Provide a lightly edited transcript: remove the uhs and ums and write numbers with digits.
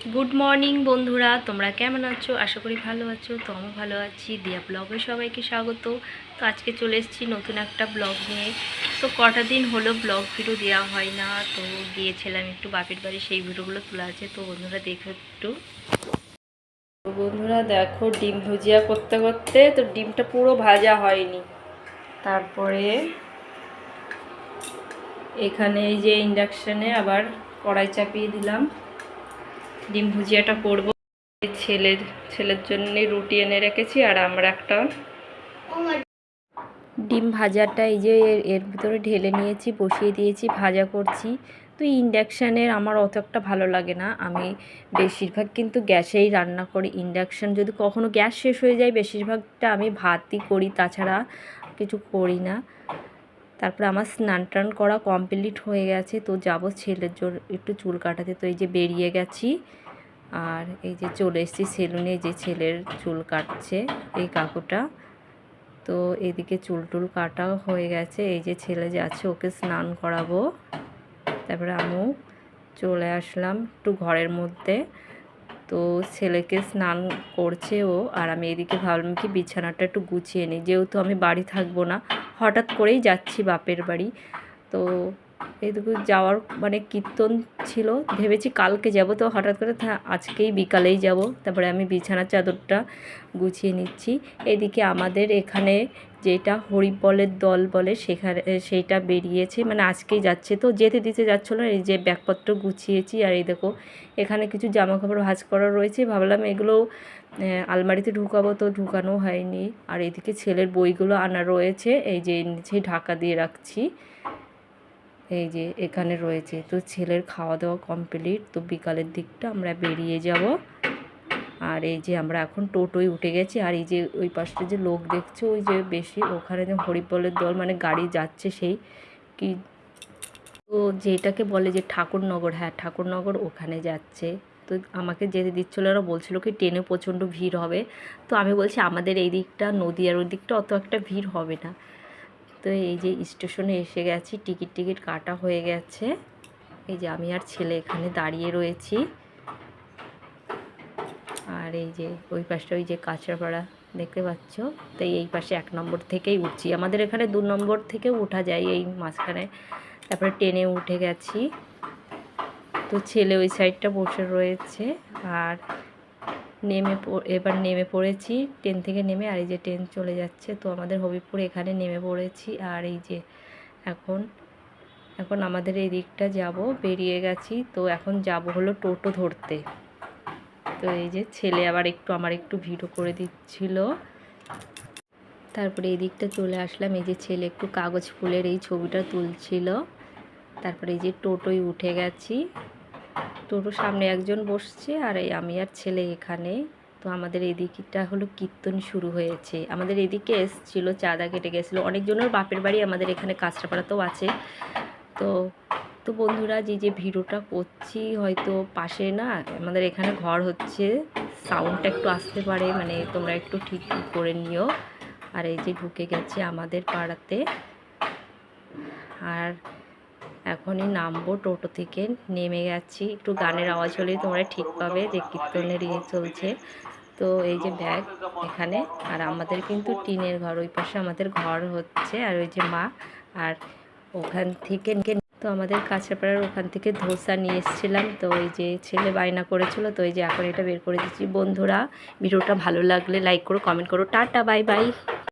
Good morning বন্ধুরা, তোমরা কেমন আছো? আশা করি ভালো আছো। তো আমি ভালো আছি। দিয়া ব্লগে সবাইকে স্বাগত। তো আজকে চলে এসেছি নতুন একটা ব্লগ নিয়ে। তো কটা দিন হলো ব্লগ ভিডিও দেওয়া হয় না, তো গিয়েছিলাম একটু বাপের বাড়ি, সেই ভিডিওগুলো তোলা আছে। তো বন্ধুরা দেখো একটু। তো বন্ধুরা দেখো, ডিম ভুজিয়া করতে করতে তো ডিমটা পুরো ভাজা হয়নি। তারপরে এখানে এই যে ইন্ডাকশানে আবার কড়াই চাপিয়ে দিলাম, ডিম ভুজিয়াটা করব। ছেলের জন্য রুটি এনে রেখেছি, আর আমরা একটা ডিম ভাজাটা এই যে এর ভিতরে ঢেলে নিয়েছি, বসিয়ে দিয়েছি, ভাজা করছি। তো ইন্ডাকশানের আমার অত একটা ভালো লাগে না, আমি বেশিরভাগ কিন্তু গ্যাসেই রান্না করি। ইন্ডাকশান যদি কখনো গ্যাস শেষ হয়ে যায়, বেশিরভাগটা আমি ভাতই করি, তাছাড়া কিছু করি না। তারপরে আমার স্নান টান করা কমপ্লিট হয়ে গেছে, তো যাব ছেলের জন্য একটু চুল কাটাতে। তো এই যে বেরিয়ে গেছি, আর এই যে চলে এসেছি সেলুনে, যে ছেলের চুল কাটছে এই কাকুটা। তো এদিকে চুল টুল কাটাও হয়ে গেছে, এই যে ছেলে যাচ্ছে, ওকে স্নান করাবো। তারপরে আমিও চলে আসলাম একটু ঘরের মধ্যে। তো ছেলেকে স্নান করছে ও, আর আমি এদিকে ভাবলাম কি বিছানাটা একটু গুছিয়ে নিই, যেহেতু আমি বাড়ি থাকবো না, হঠাৎ করেই যাচ্ছি বাপের বাড়ি। তো এইটুকু যাওয়ার মানে কীর্তন ছিল, ভেবেছি কালকে যাব, তো হঠাৎ করে আজকেই বিকালেই যাব। তারপরে আমি বিছানার চাদরটা গুছিয়ে নিচ্ছি। এদিকে আমাদের এখানে যেটা হরিবলের দল বলে, সেখানে সেইটা বেরিয়েছে, মানে আজকেই যাচ্ছে, তো যেতে দিতে যাচ্ছিলো। এই যে ব্যাগপত্র গুছিয়েছি, আর এই দেখো এখানে কিছু জামা কাপড় ভাঁজ করা রয়েছে, ভাবলাম এগুলো আলমারিতে ঢুকাবো, তো ঢুকানো হয়নি। আর এদিকে ছেলের বইগুলো আনা রয়েছে, এই যে নিচে ঢাকা দিয়ে রাখছি, এই যে এখানে রয়েছে। তো ছেলের খাওয়া দাওয়া কমপ্লিট, তো বিকালের দিকটা আমরা বেরিয়ে যাব। আর এই যে আমরা এখন টোটোয় উঠে গেছি, আর এই যে ওই পাশটা যে লোক দেখছো, ওই যে বেশি ওখানে যে হরিবলের দল মানে গাড়ি যাচ্ছে, সেই কি তো যেটাকে বলে যে ঠাকুরনগর, হ্যাঁ ঠাকুরনগর, ওখানে যাচ্ছে। তো আমাকে যেতে দিচ্ছিলো, ওরা বলছিল কি ট্রেনে প্রচণ্ড ভিড় হবে। তো আমি বলছি আমাদের এই দিকটা নদীয়ার ওই দিকটা অত একটা ভিড় হবে না। তো এই যে স্টেশনে এসে গেছি, টিকিট কাটা হয়ে গেছে। এই যে আমি আর ছেলে এখানে দাঁড়িয়ে রয়েছি। আর এই যে ওই পাশটা ওই যে কাঁচরাপাড়া দেখতে পাচ্ছ, তো এই পাশে 1 নম্বর থেকেই উঠছি, আমাদের এখানে 2 নম্বর থেকেও ওঠা যায় এই মাঝখানে। তারপরে ট্রেনে উঠে গেছি, তো ছেলে ওই সাইডটা বসে রয়েছে। আর এবার নেমে পড়েছি ট্রেন থেকে নেমে, আর এই যে ট্রেন চলে যাচ্ছে। তো আমাদের হবিবপুর এখানে নেমে পড়েছি, আর এই যে এখন আমাদের এই দিকটা যাব, বেরিয়ে গেছি। তো এখন যাব হলো টোটো ধরতে। তো এই যে ছেলে আবার আমার একটু ভিডিও করে দিচ্ছিল। তারপরে এই দিকটা চলে আসলাম, এই যে ছেলে একটু কাগজ ফুলের এই ছবিটা তুলছিল। তারপরে এই যে টোটোয় উঠে গেছি, টোটোর সামনে একজন বসছে, আর আমি আর ছেলে এখানে। তো আমাদের এদিকটা হলো কীর্তন শুরু হয়েছে, আমাদের এদিকে এসছিল, চাঁদা কেটে গেছিলো অনেকজনের বাপের বাড়ি, আমাদের এখানে কাঁচরাপাড়াতেও আছে। তো তো বন্ধুরা, যে ভিডিওটা করছি হয়তো পাশে না, আমাদের এখানে ঘর হচ্ছে, সাউন্ডটা একটু আসতে পারে, মানে তোমরা একটু ঠিক করে নিও। আর এই যে ঢুকে গেছে আমাদের পাড়াতে, আর এখনই নামবো টোটো থেকে, নেমে গেছি। একটু গানের আওয়াজ হলেই তোমরা ঠিক পাবে যে কীর্তনের ইয়ে চলছে। তো এই যে ব্যাগ এখানে, আর আমাদের কিন্তু টিনের ঘর, ওই পাশে আমাদের ঘর হচ্ছে, আর ওই যে মা। আর ওখান থেকে তো আমাদের কাঁচরাপাড়ার ওখান থেকে ধোসা নিয়ে এসেছিলাম, তো ওই যে ছেলে বায়না করেছিল, তো এই যে এখন এটা বের করে দিচ্ছি। বন্ধুরা, ভিডিওটা ভালো লাগলে লাইক করো, কমেন্ট করো, টাটা, বাই বাই।